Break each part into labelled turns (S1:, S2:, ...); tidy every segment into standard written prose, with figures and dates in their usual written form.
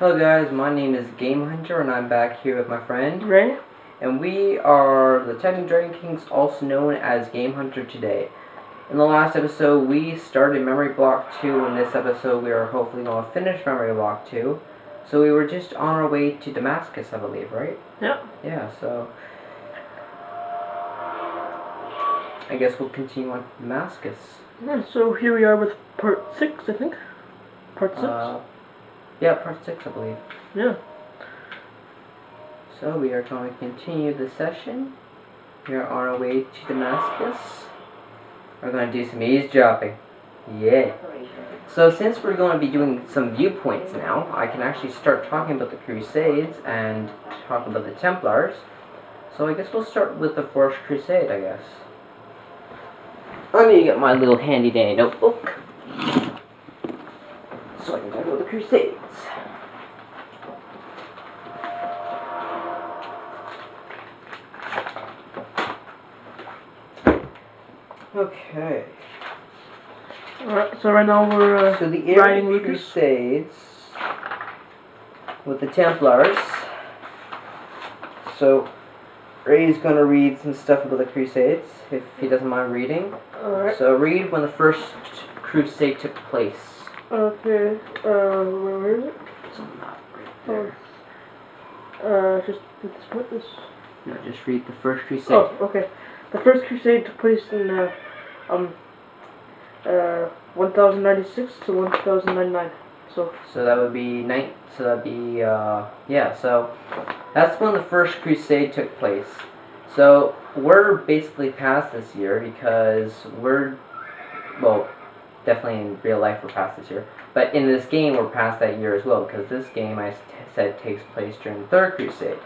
S1: Hello guys, my name is Game Hunter and I'm back here with my friend
S2: Ray.
S1: And we are the Titan Dragon Kings, also known as Game Hunter today. In the last episode we started Memory Block 2. In this episode we are hopefully going to finish Memory Block 2. So we were just on our way to Damascus, I believe, right?
S2: Yep.
S1: Yeah, so I guess we'll continue on to Damascus.
S2: Yeah, so here we are with part 6, I think. Part 6?
S1: Yeah, part 6, I believe.
S2: Yeah.
S1: So we are going to continue the session. We are on our way to Damascus. We're going to do some eavesdropping. Yeah. So since we're going to be doing some viewpoints now, I can actually start talking about the Crusades and talk about the Templars. So I guess we'll start with the First Crusade, I guess. Let me get my little handy dandy notebook so I can talk about the Crusades. Okay.
S2: Alright, so right now we're
S1: so the
S2: riding
S1: Arabian
S2: Lucas.
S1: Crusades with the Templars. So Ray's gonna read some stuff about the Crusades if he doesn't mind reading.
S2: Alright.
S1: So read when the first crusade took place.
S2: Okay, where is it?
S1: It's on that right there.
S2: Just this.
S1: No, just read the first crusade.
S2: Oh, okay. The first crusade took place in 1096 to 1099. So
S1: that would be yeah, so that's when the first crusade took place. So we're basically past this year because definitely in real life we're past this year, but in this game we're past that year as well, because this game I said takes place during the third crusade.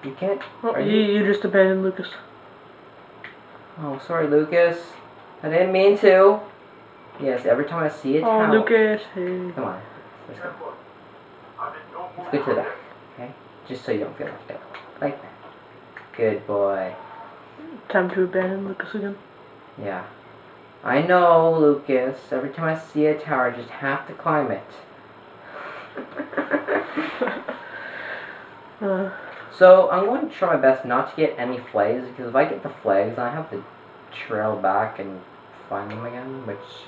S1: You can't...
S2: oh, you just abandoned Lucas.
S1: Oh, sorry Lucas, I didn't mean to. Yes, every time I see a tower...
S2: Oh, Lucas, hey.
S1: Come on, let's go. Let's go to the back, okay? Just so you don't feel left out. Like that. Good boy.
S2: Time to abandon Lucas again.
S1: Yeah. I know, Lucas. Every time I see a tower, I just have to climb it. So, I'm going to try my best not to get any flags, because if I get the flags, I have to trail back and find them again, which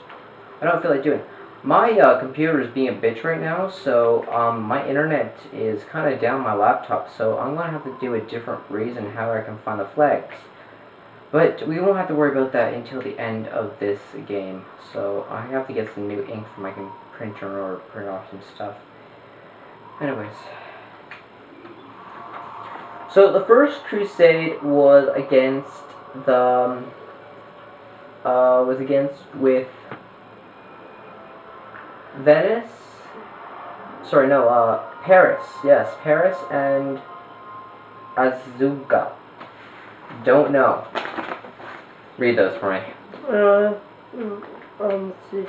S1: I don't feel like doing. My computer is being a bitch right now, so my internet is kind of down my laptop, so I'm going to have to do a different reason how I can find the flags. But we won't have to worry about that until the end of this game, so I have to get some new ink for my printer or print off some stuff. Anyways. So the first crusade was against the with Venice. Sorry, no, Paris. Yes, Paris and Azuga. Don't know. Read those for me.
S2: Let's see.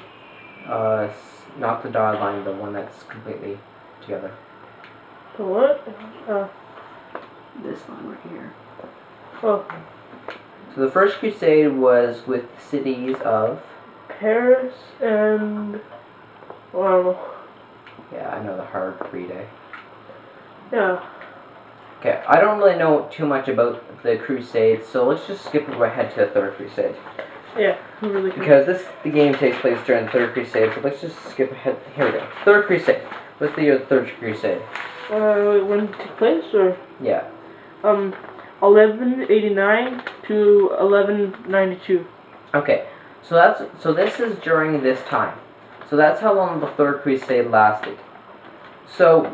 S1: Not the dotted line, the one that's completely together.
S2: The what?
S1: This line right here.
S2: Oh.
S1: So the first crusade was with cities of
S2: Paris and... well, I don't know.
S1: Yeah, I know the hard read, eh?
S2: Yeah.
S1: Okay, I don't really know too much about the Crusades, so let's just skip ahead to the Third Crusade.
S2: Yeah, really.
S1: Because the game takes place during the Third Crusade, so let's just skip ahead. Here we go. Third Crusade. What's the year of the Third Crusade?
S2: When it took place, or?
S1: Yeah.
S2: 1189 to 1192.
S1: Okay, so this is during this time. So that's how long the Third Crusade lasted. So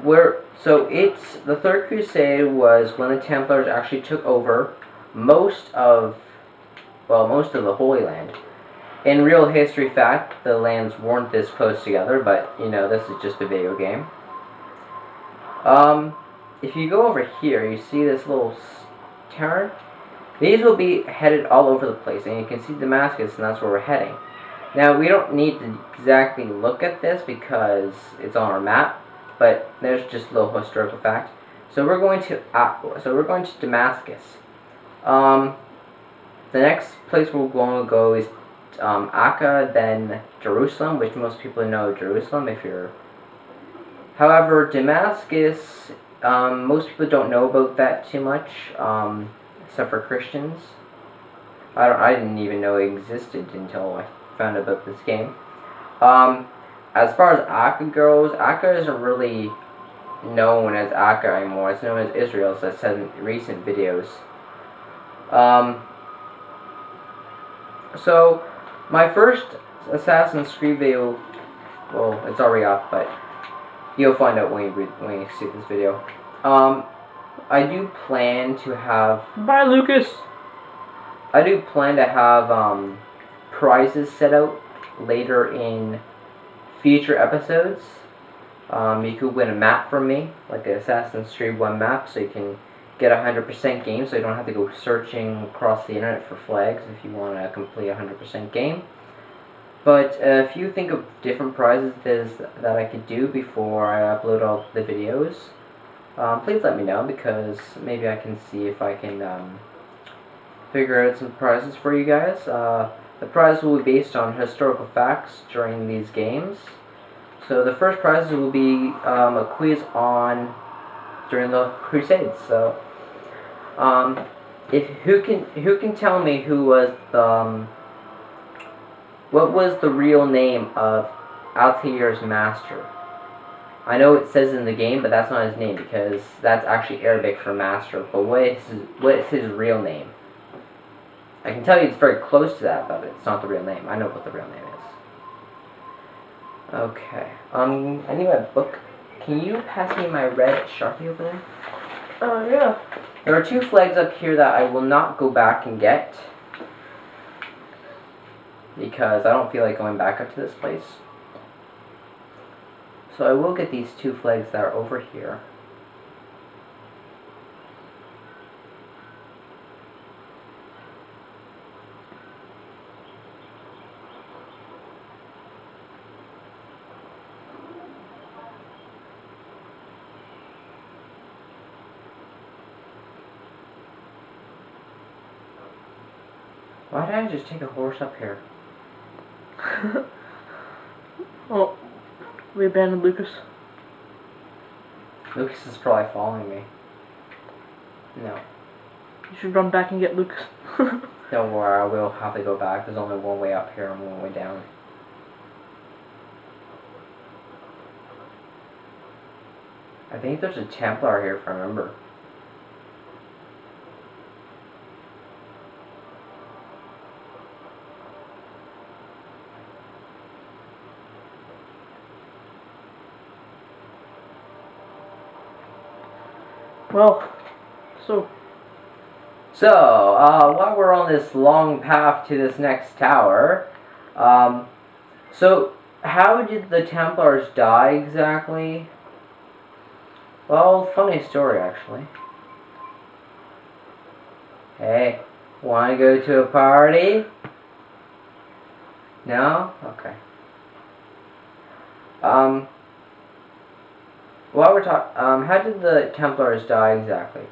S1: the Third Crusade was when the Templars actually took over most of the Holy Land. In real history fact, the lands weren't this close together, but you know, this is just a video game. If you go over here, you see this little turn. These will be headed all over the place, and you can see Damascus, and that's where we're heading. Now, we don't need to exactly look at this because it's on our map, but there's just a little historical fact. So we're going to Damascus. The next place we're going to go is Acca, then Jerusalem, which most people know Jerusalem if you're However, Damascus, most people don't know about that too much, except for Christians. I didn't even know it existed until I found out about this game. As far as Akka goes, Akka isn't really known as Akka anymore. It's known as Israel, as I said in recent videos. So, my first Assassin's Creed video, well, it's already up, but you'll find out when you see this video. I do plan to have...
S2: Bye, Lucas!
S1: I do plan to have, prizes set out later in future episodes. You could win a map from me, like the Assassin's Creed 1 map, so you can get 100% game, so you don't have to go searching across the internet for flags if you want to complete a 100% game. But if you think of different prizes that I could do before I upload all the videos, please let me know, because maybe I can see if I can figure out some prizes for you guys. The prize will be based on historical facts during these games. So the first prize will be a quiz on during the Crusades. So who can tell me who was the what was the real name of Altair's master? I know it says in the game, but that's not his name, because that's actually Arabic for master. But what is his real name? I can tell you it's very close to that, but it's not the real name. I know what the real name is. Okay. I need my book. Can you pass me my red Sharpie over there?
S2: Yeah.
S1: There are 2 flags up here that I will not go back and get, because I don't feel like going back up to this place. So I will get these 2 flags that are over here. Why did I just take a horse up here?
S2: Oh, we abandoned Lucas.
S1: Lucas is probably following me. No.
S2: You should run back and get Lucas.
S1: Don't worry, I will have to go back. There's only one way up here and one way down. I think there's a Templar here, if I remember.
S2: Well, so
S1: while we're on this long path to this next tower, so how did the Templars die exactly? Well, funny story actually. Hey, wanna go to a party? No? Okay. While we're talking, how did the Templars die exactly?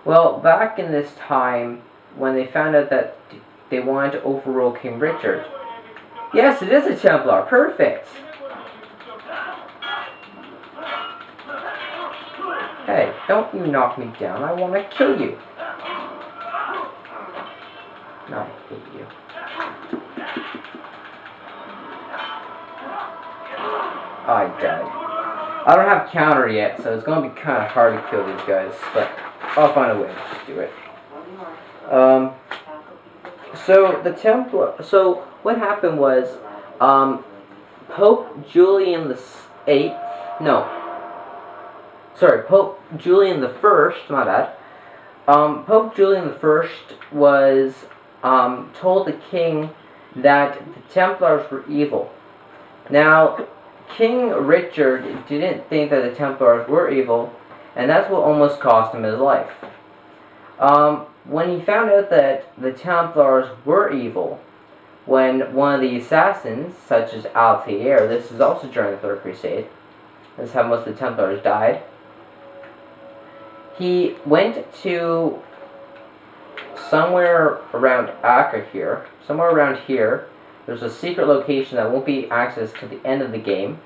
S1: Well, back in this time, when they found out that they wanted to overrule King Richard. Yes, it is a Templar. Perfect. Hey, don't you knock me down. I want to kill you. I hate you. I died. I don't have counter yet, so it's going to be kind of hard to kill these guys, but I'll find a way to do it. So what happened was, Pope Julian the Pope Julian the First, my bad. Pope Julian the First was, told the king that the Templars were evil. Now, King Richard didn't think that the Templars were evil, and that's what almost cost him his life. When he found out that the Templars were evil, when one of the assassins, such as Altair, this is also during the Third Crusade, this is how most of the Templars died, he went to somewhere around Acre here, somewhere around here. There's a secret location that won't be accessed to the end of the game,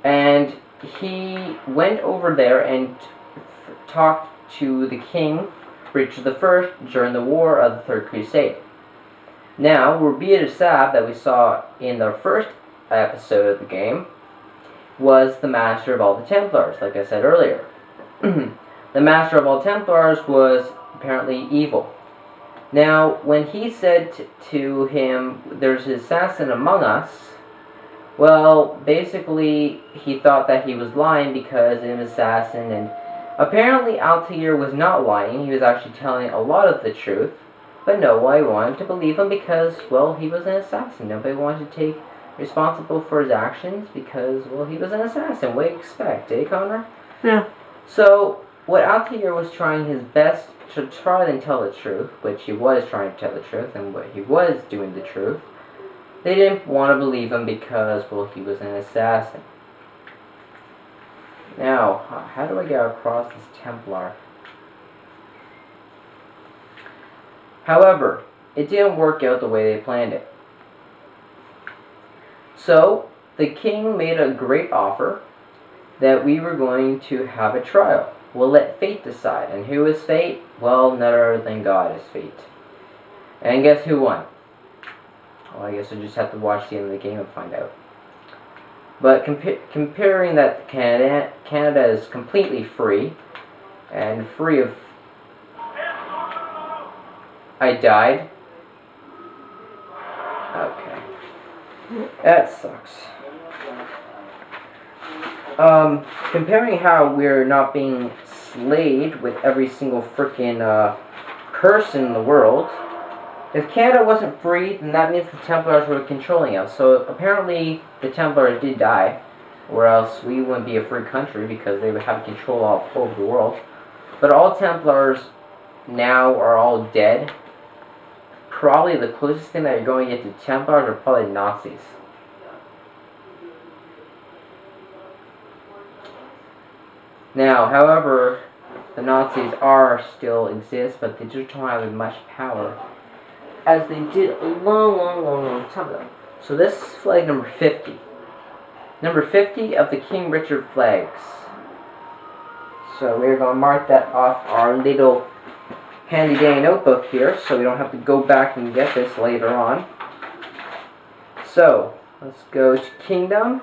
S1: and he went over there and talked to the king, Richard I, during the War of the Third Crusade. Now, Rubius Assad that we saw in the first episode of the game was the master of all the Templars, like I said earlier. The master of all Templars was apparently evil. Now, when he said to him, "There's an assassin among us," well, basically, he thought that he was lying because of an assassin, and apparently Altair was not lying. He was actually telling a lot of the truth, but no one wanted to believe him because, well, he was an assassin. Nobody wanted to take responsible for his actions because, well, he was an assassin. What do you expect, eh, Connor?
S2: Yeah.
S1: So, what Altair was trying his best to try and tell the truth, which he was trying to tell the truth, and what he was doing the truth, they didn't want to believe him because, well, he was an assassin. Now, how do I get across this Templar? However, it didn't work out the way they planned it. So, the king made a great offer that we were going to have a trial. We'll let fate decide. And who is fate? Well, none other than God is fate. And guess who won? Well, I guess we'll just have to watch the end of the game and find out. But comparing that Canada is completely free, and free of... I died. Okay. That sucks. Comparing how we're not being slayed with every single frickin' person in the world, if Canada wasn't free, then that means the Templars were controlling us. So apparently the Templars did die, or else we wouldn't be a free country because they would have control all over the world. But all Templars now are all dead. Probably the closest thing that you're going to get to Templars are probably Nazis. Now, however, the Nazis still exist, but they just don't have as much power as they did a long time ago. So this is flag number 50. Number 50 of the King Richard flags. So we're going to mark that off our little handy dandy notebook here, so we don't have to go back and get this later on. So, let's go to Kingdom.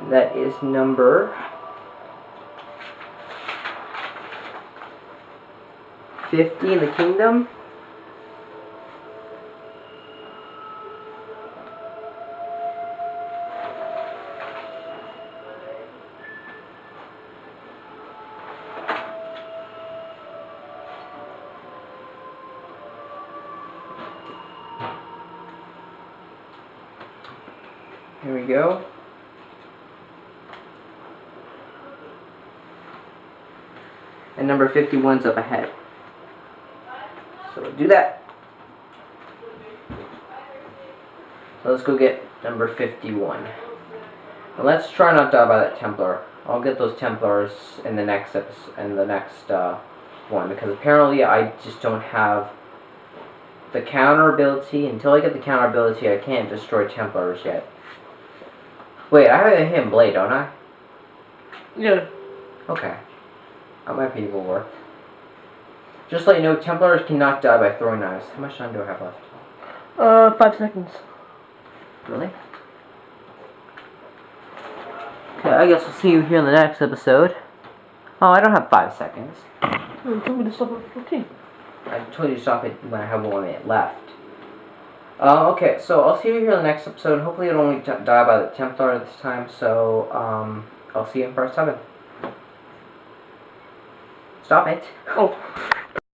S1: That is number 50 in the Kingdom. Here we go. And number 51's up ahead. So we'll do that. So let's go get number 51. And let's try not to die by that Templar. I'll get those Templars in the next episode, in the next one, because apparently I just don't have the counter ability. Until I get the counter ability, I can't destroy Templars yet. Wait, I have a hidden blade, don't I?
S2: Yeah.
S1: Okay. That might be able to work. Just to let you know, Templars cannot die by throwing knives. How much time do I have left?
S2: 5 seconds.
S1: Really? Okay, I guess we'll see you here in the next episode. Oh, I don't have 5 seconds.
S2: You told me to stop at 15.
S1: I told you to stop it when I have 1 minute left. Okay, so I'll see you here in the next episode. Hopefully I don't only die by the Templar this time, so, I'll see you in part 7. Stop it.
S2: Oh.